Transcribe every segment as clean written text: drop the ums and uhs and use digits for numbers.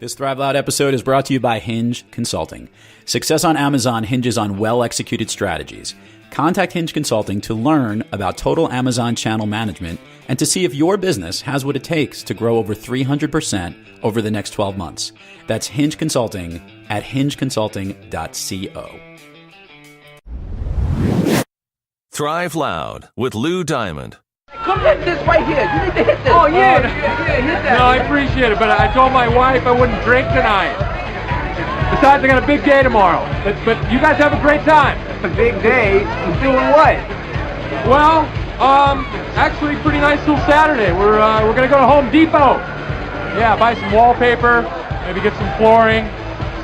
This Thrive Loud episode is brought to you by Hinge Consulting. Success on Amazon hinges on well-executed strategies. Contact Hinge Consulting to learn about total Amazon channel management and to see if your business has what it takes to grow over 300% over the next 12 months. That's Hinge Consulting at hingeconsulting.co. Thrive Loud with Lou Diamond. Come hit this right here. You need to hit this. Oh, yeah. Hit that. No, I appreciate it, but I told my wife I wouldn't drink tonight. Besides, I got a big day tomorrow. But you guys have a great time. A big day? You doing what? Well, actually, pretty nice little Saturday. We're gonna go to Home Depot. Yeah, buy some wallpaper, maybe get some flooring,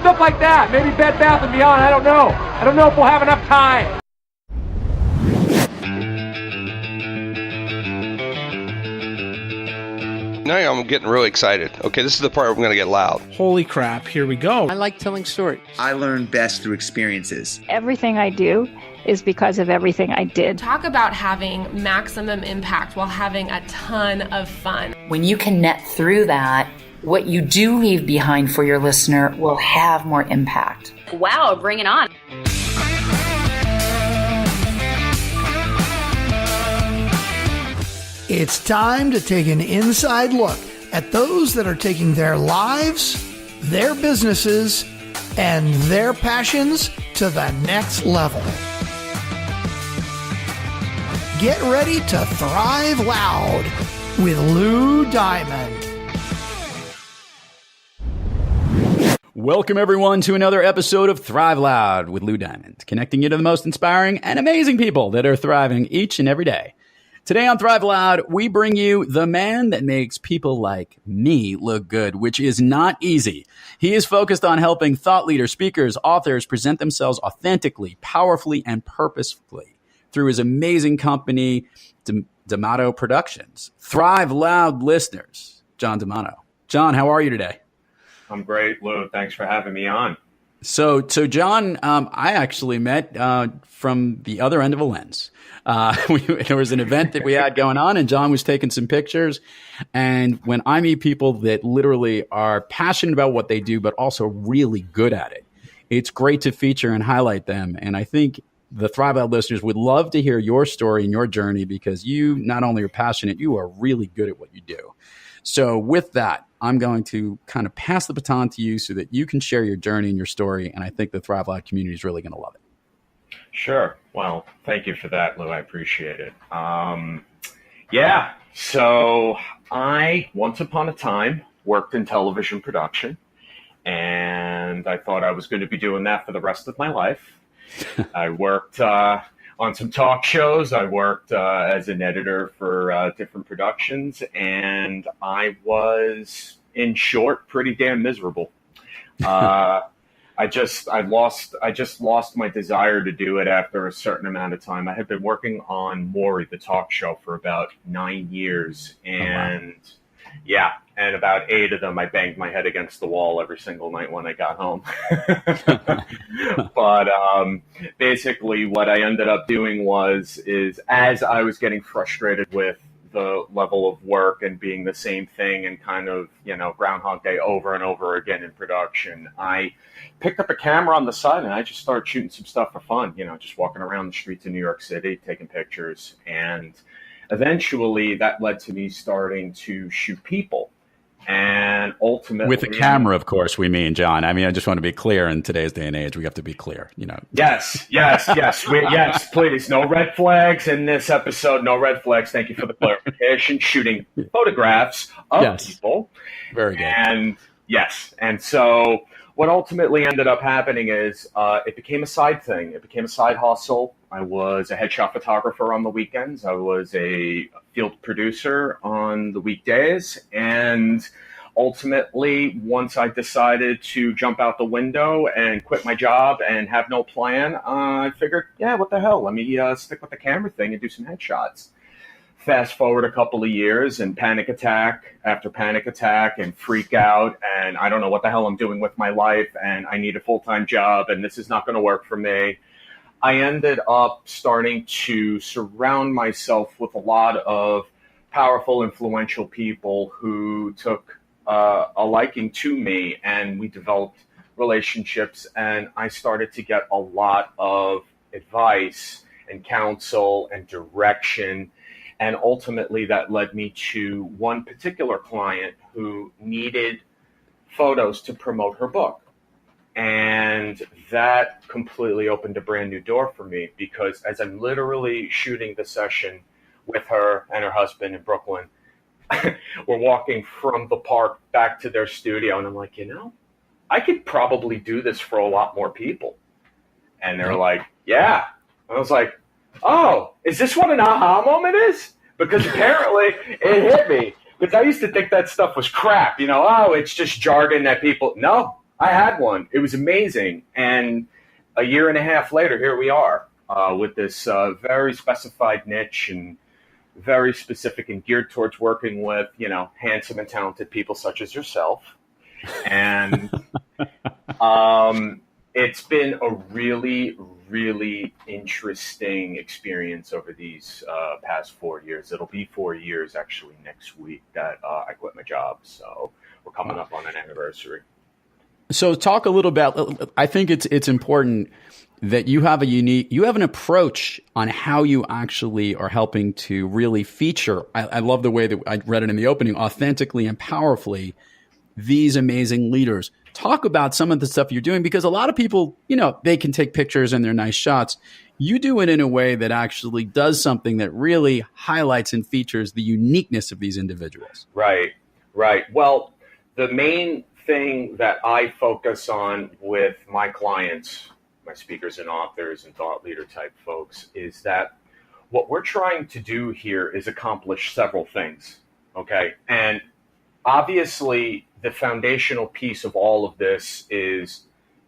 stuff like that. Maybe Bed Bath & Beyond. I don't know. I don't know if we'll have enough time. Now I'm getting really excited. Okay, this is the part where I'm going to get loud. Holy crap, here we go. I like telling stories. I learn best through experiences. Everything I do is because of everything I did. Talk about having maximum impact while having a ton of fun. When you can net through that, what you do leave behind for your listener will have more impact. Wow, bring it on. It's time to take an inside look at those that are taking their lives, their businesses, and their passions to the next level. Get ready to thrive loud with Lou Diamond. Welcome, everyone, to another episode of Thrive Loud with Lou Diamond, connecting you to the most inspiring and amazing people that are thriving each and every day. Today on Thrive Loud, we bring you the man that makes people like me look good, which is not easy. He is focused on helping thought leaders, speakers, authors present themselves authentically, powerfully, and purposefully through his amazing company, DeMato Productions. Thrive Loud listeners, John DeMato. John, how are you today? I'm great, Lou. Thanks for having me on. So John, I actually met from the other end of a lens. There was an event that we had going on, and John was taking some pictures. And when I meet people that literally are passionate about what they do, but also really good at it, it's great to feature and highlight them. And I think the Thrive Out listeners would love to hear your story and your journey, because you not only are passionate, you are really good at what you do. So with that, I'm going to kind of pass the baton to you so that you can share your journey and your story. And I think the Thrive Loud community is really going to love it. Sure. Well, thank you for that, Lou. I appreciate it. So I, once upon a time, worked in television production, and I thought I was going to be doing that for the rest of my life. I worked on some talk shows. I worked as an editor for different productions, and I was, in short, pretty damn miserable. I just lost my desire to do it after a certain amount of time. I had been working on Maury, the talk show, for about 9 years, and and about 8 of them I banged my head against the wall every single night when I got home. But basically what I ended up doing is as I was getting frustrated with the level of work and being the same thing and kind of, Groundhog Day over and over again in production, I picked up a camera on the side and I just started shooting some stuff for fun, just walking around the streets of New York City, taking pictures. And eventually that led to me starting to shoot people. And ultimately, with a camera, of course, we mean, John. I mean, I just want to be clear. In today's day and age, we have to be clear. Yes. Yes, please. No red flags in this episode. No red flags. Thank you for the clarification. Shooting photographs of people. Very good. And so what ultimately ended up happening is it became a side thing. It became a side hustle. I was a headshot photographer on the weekends. I was a field producer on the weekdays. And ultimately, once I decided to jump out the window and quit my job and have no plan, I figured, what the hell? Let me stick with the camera thing and do some headshots. Fast forward a couple of years and panic attack after panic attack and freak out. And I don't know what the hell I'm doing with my life. And I need a full-time job and this is not going to work for me. I ended up starting to surround myself with a lot of powerful, influential people who took a liking to me, and we developed relationships, and I started to get a lot of advice and counsel and direction. And ultimately that led me to one particular client who needed photos to promote her book. And that completely opened a brand new door for me, because as I'm literally shooting the session with her and her husband in Brooklyn, we're walking from the park back to their studio, and I'm like, I could probably do this for a lot more people. And they're like, yeah. I was like, oh, is this what an aha moment is? Because apparently it hit me. Because I used to think that stuff was crap. Oh, it's just jargon that people... No, I had one. It was amazing. And a year and a half later, here we are with this very specified niche and very specific and geared towards working with, handsome and talented people such as yourself. And it's been a really, really interesting experience over these past 4 years. It'll be 4 years actually next week that I quit my job. So we're coming up on an anniversary. So talk a little about, I think it's important that you have an approach on how you actually are helping to really feature. I love the way that I read it in the opening, authentically and powerfully, these amazing leaders. Talk about some of the stuff you're doing, because a lot of people, they can take pictures and they're nice shots. You do it in a way that actually does something that really highlights and features the uniqueness of these individuals. Right. Well, the main thing that I focus on with my clients, my speakers and authors and thought leader type folks, is that what we're trying to do here is accomplish several things. Okay. And obviously the foundational piece of all of this is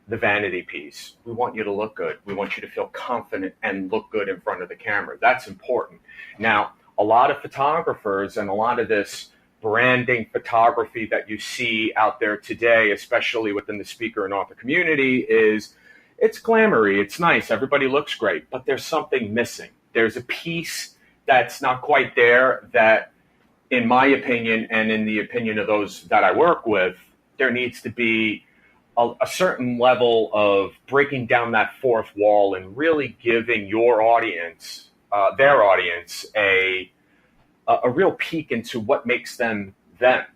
the vanity piece. We want you to look good. We want you to feel confident and look good in front of the camera. That's important. Now, a lot of photographers and a lot of this branding photography that you see out there today, especially within the speaker and author community, it's glamoury, it's nice, everybody looks great, but there's something missing. There's a piece that's not quite there that, in my opinion, and in the opinion of those that I work with, there needs to be a certain level of breaking down that fourth wall and really giving your audience, their audience, a real peek into what makes them them,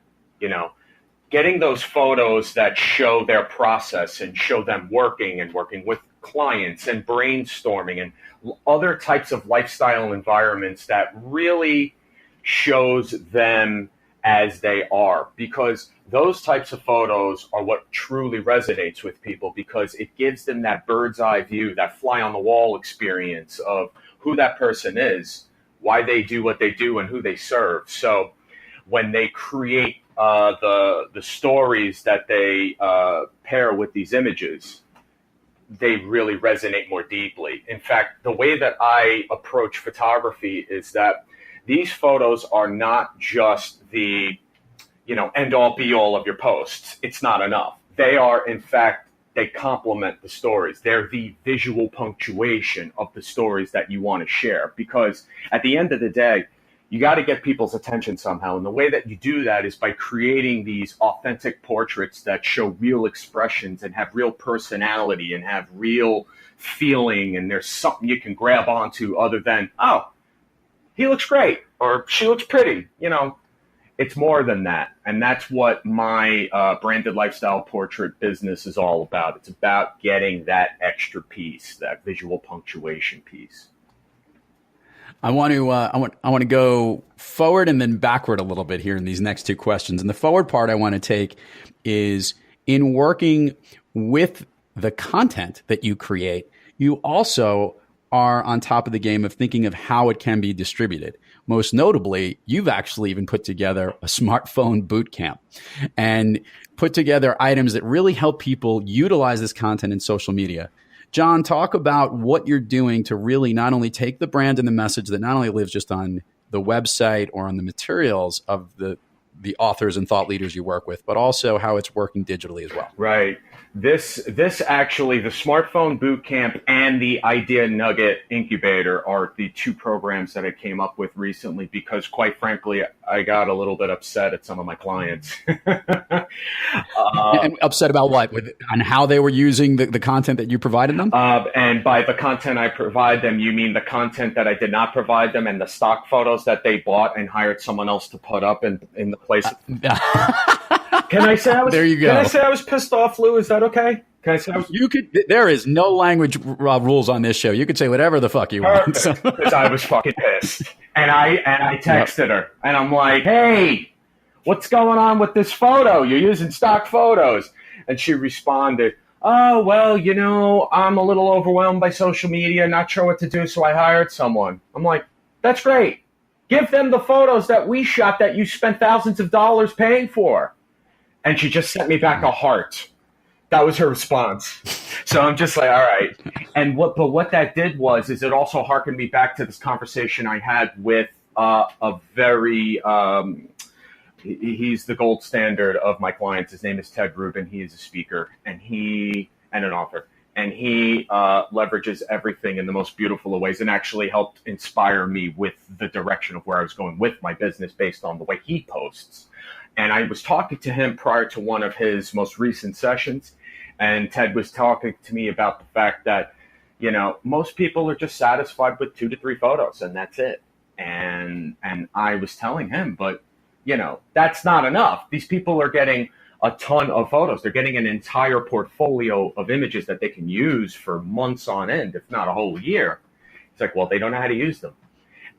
getting those photos that show their process and show them working and working with clients and brainstorming and other types of lifestyle environments that really shows them as they are, because those types of photos are what truly resonates with people, because it gives them that bird's eye view, that fly on the wall experience of who that person is, why they do what they do, and who they serve. So when they create the stories that they pair with these images, they really resonate more deeply. In fact, the way that I approach photography is that these photos are not just the, end all be all of your posts. It's not enough. They are, in fact, they complement the stories. They're the visual punctuation of the stories that you want to share, because at the end of the day, you got to get people's attention somehow. And the way that you do that is by creating these authentic portraits that show real expressions and have real personality and have real feeling. And there's something you can grab onto other than, oh, he looks great or she looks pretty. It's more than that. And that's what my branded lifestyle portrait business is all about. It's about getting that extra piece, that visual punctuation piece. I want to go forward and then backward a little bit here in these next two questions. And the forward part I want to take is, in working with the content that you create, you also are on top of the game of thinking of how it can be distributed. Most notably, you've actually even put together a smartphone boot camp and put together items that really help people utilize this content in social media. John, talk about what you're doing to really not only take the brand and the message that not only lives just on the website or on the materials of the the authors and thought leaders you work with, but also how it's working digitally as well. Right. This actually, the Smartphone Bootcamp and the Idea Nugget Incubator are the two programs that I came up with recently because, quite frankly, I got a little bit upset at some of my clients. And upset about what? On how they were using the content that you provided them? And by the content I provide them, you mean the content that I did not provide them and the stock photos that they bought and hired someone else to put up in the place. Can I say I was? There you go. Can I say I was pissed off, Lou? Is that okay? Can I say I was? You could. There is no language rules on this show. You could say whatever the fuck you want. Because I was fucking pissed, and I texted her, and I'm like, "Hey, what's going on with this photo? You're using stock photos," and she responded, "Oh, well, I'm a little overwhelmed by social media, not sure what to do, so I hired someone." I'm like, "That's great. Give them the photos that we shot that you spent thousands of dollars paying for." And she just sent me back a heart. That was her response. So I'm just like, all right. And what that did is it also harkened me back to this conversation I had with a very, he's the gold standard of my clients. His name is Ted Rubin. He is a speaker and an author. And he leverages everything in the most beautiful of ways and actually helped inspire me with the direction of where I was going with my business based on the way he posts. And I was talking to him prior to one of his most recent sessions, and Ted was talking to me about the fact that, most people are just satisfied with 2 to 3 photos, and that's it. And I was telling him, but, that's not enough. These people are getting a ton of photos. They're getting an entire portfolio of images that they can use for months on end, if not a whole year. It's like, well, they don't know how to use them.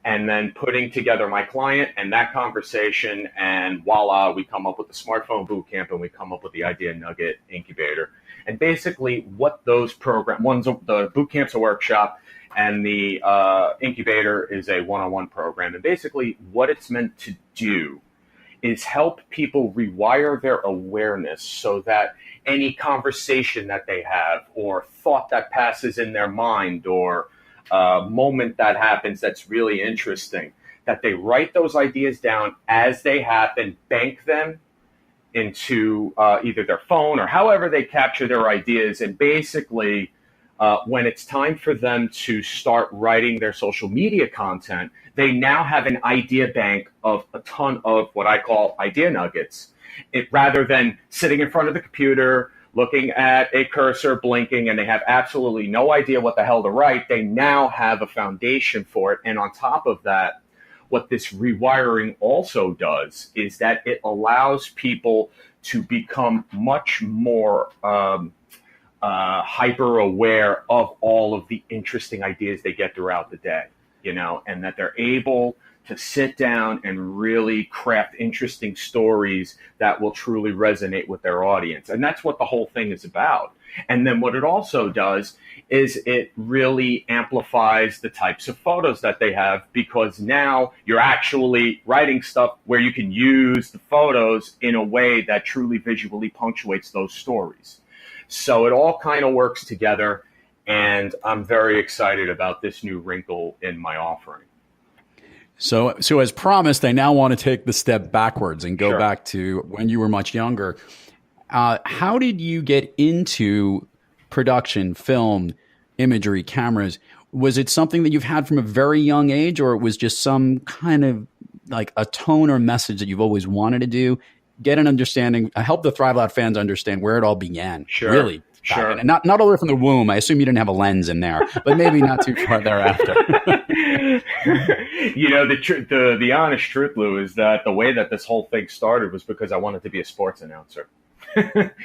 And then putting together my client and that conversation, and voila, we come up with the Smartphone Bootcamp and we come up with the Idea Nugget Incubator. And basically what those programs, the Bootcamp's a workshop and the Incubator is a one-on-one program. And basically what it's meant to do is help people rewire their awareness so that any conversation that they have or thought that passes in their mind or moment that happens that's really interesting, that they write those ideas down as they happen, bank them into either their phone or however they capture their ideas. And basically, when it's time for them to start writing their social media content, they now have an idea bank of a ton of what I call idea nuggets. Rather than sitting in front of the computer, looking at a cursor, blinking, and they have absolutely no idea what the hell to write, they now have a foundation for it. And on top of that, what this rewiring also does is that it allows people to become much more hyper aware of all of the interesting ideas they get throughout the day, and that they're able to sit down and really craft interesting stories that will truly resonate with their audience. And that's what the whole thing is about. And then what it also does is it really amplifies the types of photos that they have, because now you're actually writing stuff where you can use the photos in a way that truly visually punctuates those stories. So it all kind of works together, and I'm very excited about this new wrinkle in my offering. So as promised, I now want to take the step backwards and go back to when you were much younger. How did you get into production, film, imagery, cameras? Was it something that you've had from a very young age, or it was just some kind of like a tone or message that you've always wanted to do? Get an understanding, help the Thrive Loud fans understand where it all began. Really. Sure. And not all the way from the womb. I assume you didn't have a lens in there, but maybe not too far thereafter. The honest truth, Lou, is that the way that this whole thing started was because I wanted to be a sports announcer.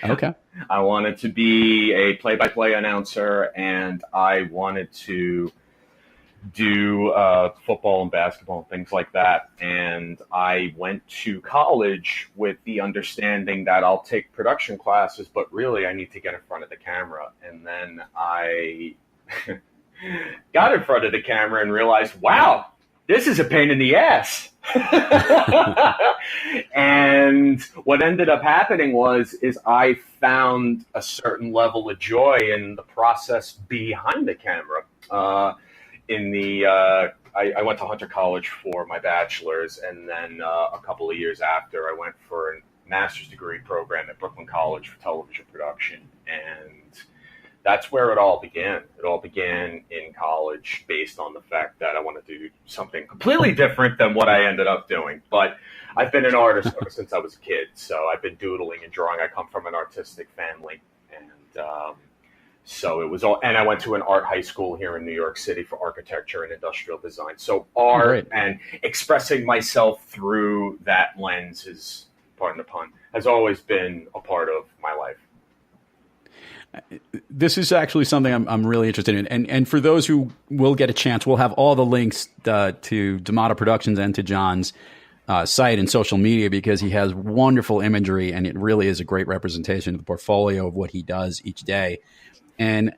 Okay. I wanted to be a play-by-play announcer, and I wanted to do football and basketball and things like that. And I went to college with the understanding that I'll take production classes, but really I need to get in front of the camera. And then I got in front of the camera and realized, wow, this is a pain in the ass. And what ended up happening is I found a certain level of joy in the process behind the camera. in the I went to Hunter College for my bachelor's, and then a couple of years after, I went for a master's degree program at Brooklyn College for television production, and that's where it all began. It all began in college based on the fact that I wanted to do something completely different than what I ended up doing. But I've been an artist ever since I was a kid, so I've been doodling and drawing. I come from an artistic family, and so it was all. And I went to an art high school here in New York City for architecture and industrial design. So art and expressing myself through that lens is, pardon the pun, has always been a part of my life. This is actually something I'm really interested in. And for those who will get a chance, we'll have all the links to DeMato Productions and to John's site and social media, because he has wonderful imagery, and it really is a great representation of the portfolio of what he does each day. And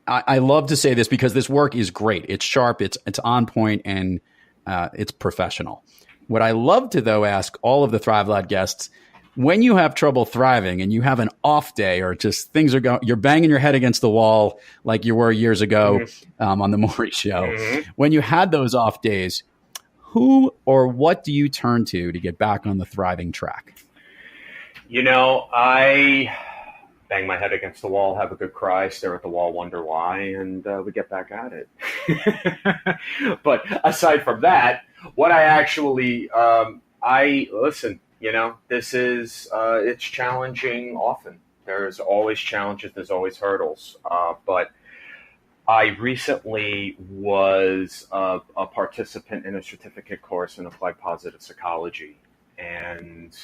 I love to say this because this work is great. It's sharp, it's on point, and it's professional. What I love to, though, ask all of the Thrive Loud guests, when you have trouble thriving and you have an off day, or just things are going, you're banging your head against the wall like you were years ago on the Maury Show. When you had those off days, who or what do you turn to get back on the thriving track? You know, I bang my head against the wall, have a good cry, stare at the wall, wonder why, and we get back at it. But aside from that, what I actually, listen. You know, this is, it's challenging often. There's always challenges. There's always hurdles. But I recently was a participant in a certificate course in applied positive psychology. And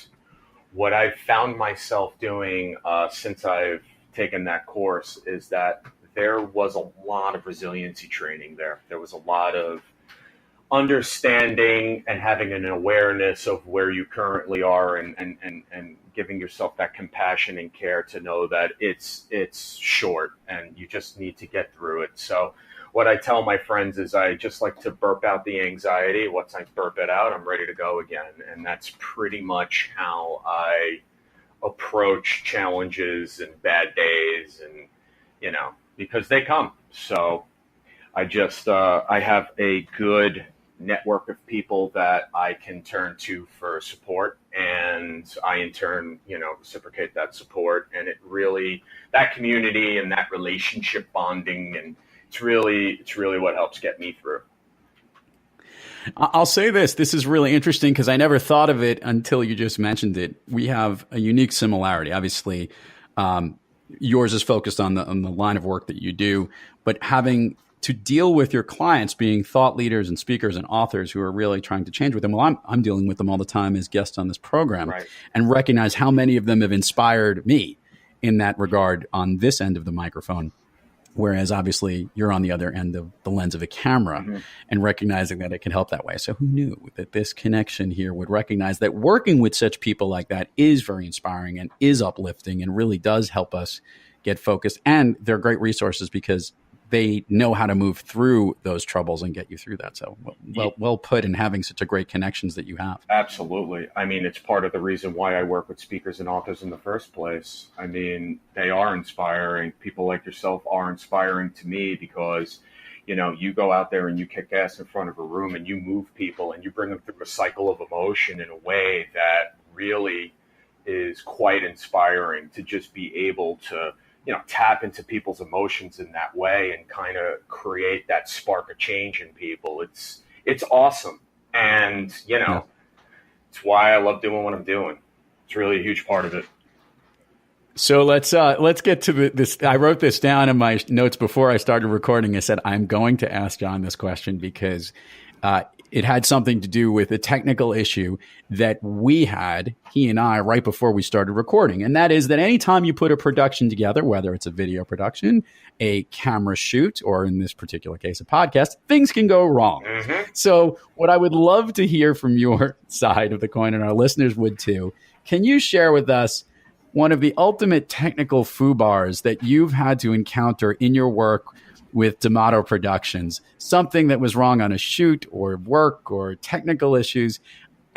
what I've found myself doing since I've taken that course is that there was a lot of resiliency training there. There was a lot of understanding and having an awareness of where you currently are, and giving yourself that compassion and care to know that it's short and you just need to get through it. So what I tell my friends is I just like to burp out the anxiety. Once I burp it out, I'm ready to go again. And that's pretty much how I approach challenges and bad days, and, you know, because they come. So I just, I have a good network of people that I can turn to for support, and I in turn, you know, reciprocate that support. And it really, that community and that relationship bonding, and it's really what helps get me through. I'll say this is really interesting because I never thought of it until you just mentioned it. We have a unique similarity. Obviously, yours is focused on the line of work that you do, but having to deal with your clients being thought leaders and speakers and authors who are really trying to change with them. Well, I'm dealing with them all the time as guests on this program, and recognize how many of them have inspired me in that regard on this end of the microphone. Whereas obviously you're on the other end of the lens of a camera, and recognizing that it can help that way. So who knew that this connection here would recognize that working with such people like that is very inspiring and is uplifting and really does help us get focused. And they're great resources because they know how to move through those troubles and get you through that. So well put, in having such a great connections that you have. Absolutely. I mean, it's part of the reason why I work with speakers and authors in the first place. I mean, they are inspiring. People like yourself are inspiring to me because, you know, you go out there and you kick ass in front of a room and you move people and you bring them through a cycle of emotion in a way that really is quite inspiring, to just be able to, you know, tap into people's emotions in that way and kind of create that spark of change in people. It's awesome. And, you know, it's why I love doing what I'm doing. It's really a huge part of it. So let's get to this. I wrote this down in my notes before I started recording. I said, I'm going to ask John this question because it had something to do with a technical issue that we had, he and I, right before we started recording. And that is that anytime you put a production together, whether it's a video production, a camera shoot, or in this particular case, a podcast, things can go wrong. So what I would love to hear from your side of the coin, and our listeners would too, can you share with us one of the ultimate technical foobarrs that you've had to encounter in your work with DeMato Productions, something that was wrong on a shoot or work or technical issues?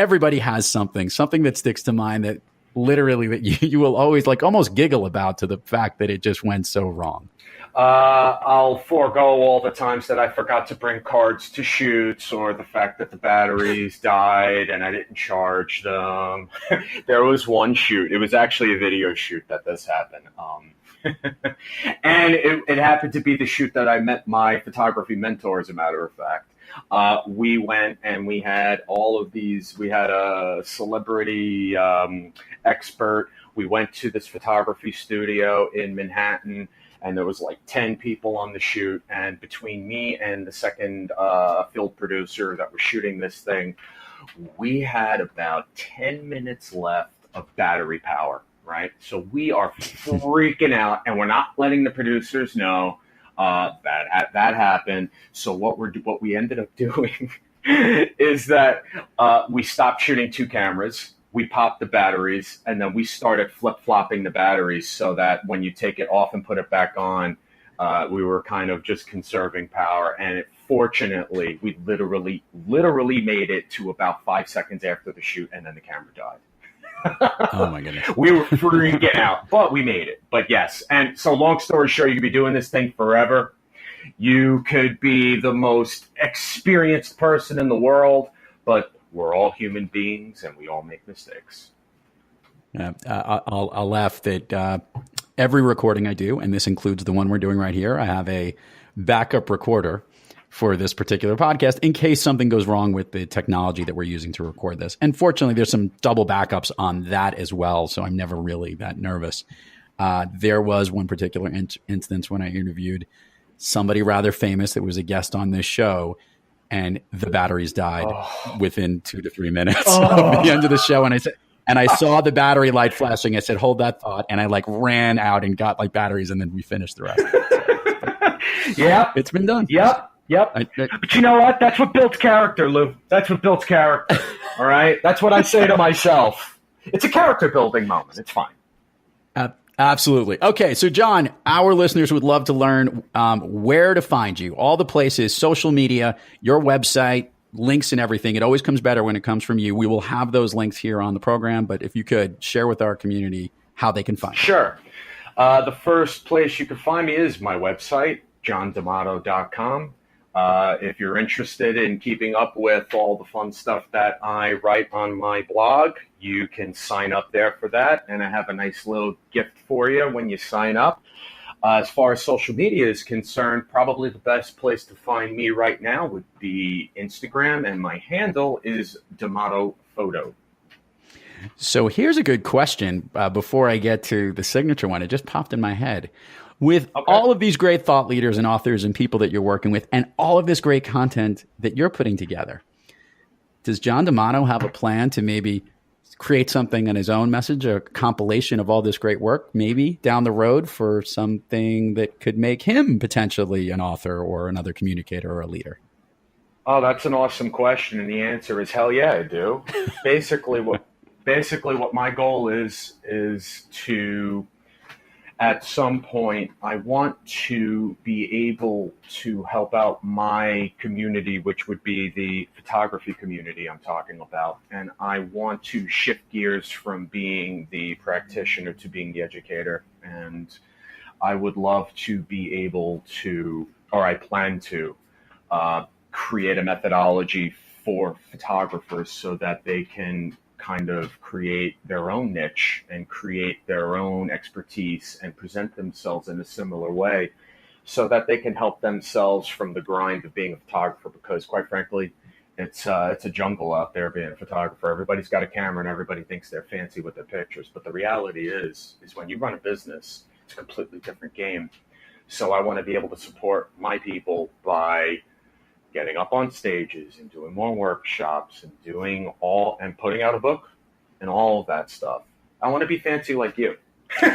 Everybody has something that sticks to mind that literally that you will always like almost giggle about to the fact that it just went so wrong? I'll forego all the times that I forgot to bring cards to shoots, or the fact that the batteries died and I didn't charge them. There was one shoot. It was actually a video shoot that this happened. And it happened to be the shoot that I met my photography mentor, as a matter of fact. We went and we had all of these. We had a celebrity expert. We went to this photography studio in Manhattan, and there was like 10 people on the shoot. And between me and the second field producer that was shooting this thing, we had about 10 minutes left of battery power, right? So we are freaking out, and we're not letting the producers know that happened. So what we ended up doing is that we stopped shooting 2 cameras. We popped the batteries, and then we started flip-flopping the batteries so that when you take it off and put it back on, we were kind of just conserving power. And fortunately, we literally made it to about 5 seconds after the shoot, and then the camera died. Oh my goodness. We were freaking out, but we made it. But yes, and so long story short, you could be doing this thing forever. You could be the most experienced person in the world, but we're all human beings, and we all make mistakes. I'll laugh that every recording I do, and this includes the one we're doing right here, I have a backup recorder for this particular podcast in case something goes wrong with the technology that we're using to record this. And fortunately, there's some double backups on that as well, so I'm never really that nervous. There was one particular instance when I interviewed somebody rather famous that was a guest on this show, and the batteries died within 2 to 3 minutes of the end of the show. And I saw the battery light flashing. I said, hold that thought. And I like ran out and got like batteries, and then we finished the rest. Yeah. It's been done. Yep. But you know what? That's what builds character, Lou. That's what builds character. All right? That's what I say to myself. It's a character building moment. It's fine. Absolutely. Okay, so John, our listeners would love to learn where to find you, all the places, social media, your website, links and everything. It always comes better when it comes from you. We will have those links here on the program, but if you could share with our community how they can find you. Sure. The first place you can find me is my website, johndemato.com. If you're interested in keeping up with all the fun stuff that I write on my blog, you can sign up there for that, and I have a nice little gift for you when you sign up. As far as social media is concerned, probably the best place to find me right now would be Instagram, and my handle is DeMato Photo. So here's a good question before I get to the signature one. It just popped in my head. With all of these great thought leaders and authors and people that you're working with, and all of this great content that you're putting together, does John DeMato have a plan to maybe create something on his own message, a compilation of all this great work, maybe down the road for something that could make him potentially an author or another communicator or a leader? Oh, that's an awesome question, and the answer is hell yeah, I do. Basically what my goal is to, at some point, I want to be able to help out my community, which would be the photography community I'm talking about. And I want to shift gears from being the practitioner to being the educator. And I would love to be able to, or I plan to, create a methodology for photographers so that they can kind of create their own niche and create their own expertise and present themselves in a similar way so that they can help themselves from the grind of being a photographer, because quite frankly, it's a jungle out there being a photographer. Everybody's got a camera and everybody thinks they're fancy with their pictures. But the reality is when you run a business, it's a completely different game. So I want to be able to support my people by getting up on stages and doing more workshops and putting out a book and all of that stuff. I want to be fancy like you. Have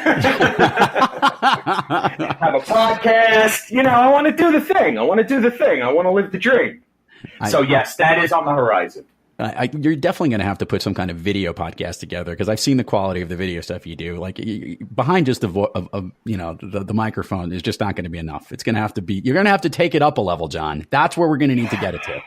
a podcast. I want to do the thing. I want to live the dream. So yes, that is on the horizon. You're definitely going to have to put some kind of video podcast together, because I've seen the quality of the video stuff you do. Like behind just the microphone is just not going to be enough. It's going to have to be. You're going to have to take it up a level, John. That's where we're going to need to get it to.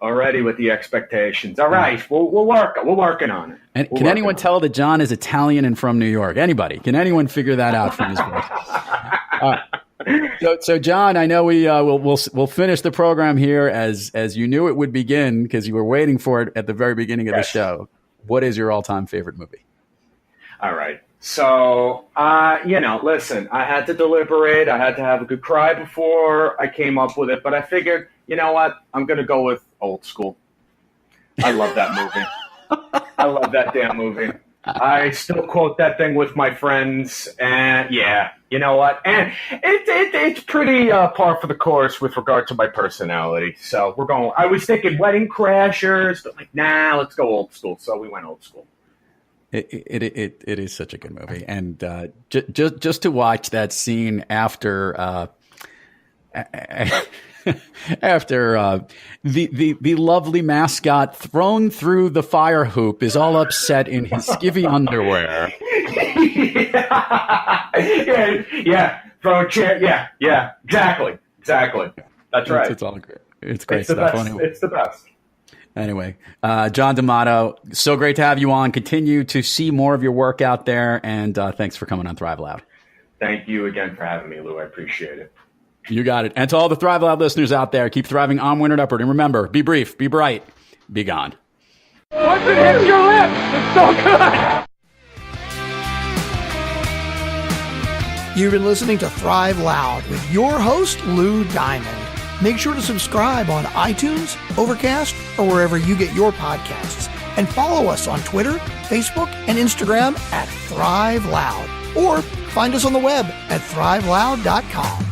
Already with the expectations. All right, we're working on it. And can anyone tell that John is Italian and from New York? Anybody? Can anyone figure that out from his voice? So John, I know we'll finish the program here as you knew it would begin because you were waiting for it at the very beginning of the show. What is your all-time favorite movie? All right. So, listen, I had to deliberate. I had to have a good cry before I came up with it. But I figured, you know what? I'm going to go with Old School. I love that movie. I love that damn movie. I still quote that thing with my friends. And, yeah, you know what? And it's pretty par for the course with regard to my personality. So we're going – I was thinking Wedding Crashers, but like, nah, let's go Old School. So we went Old School. It is such a good movie, and just to watch that scene after the lovely mascot thrown through the fire hoop is all upset in his skivvy underwear. yeah, throw a chair. Yeah, exactly. That's right. It's all great. It's great stuff. Anyway. It's the best. Anyway, John DeMato, so great to have you on. Continue to see more of your work out there, and thanks for coming on Thrive Loud. Thank you again for having me, Lou. I appreciate it. You got it. And to all the Thrive Loud listeners out there, keep thriving onward and upward. And remember, be brief, be bright, be gone. Once it hits your lips, it's so good. You've been listening to Thrive Loud with your host, Lou Diamond. Make sure to subscribe on iTunes, Overcast, or wherever you get your podcasts. And follow us on Twitter, Facebook, and Instagram at Thrive Loud. Or find us on the web at thriveloud.com.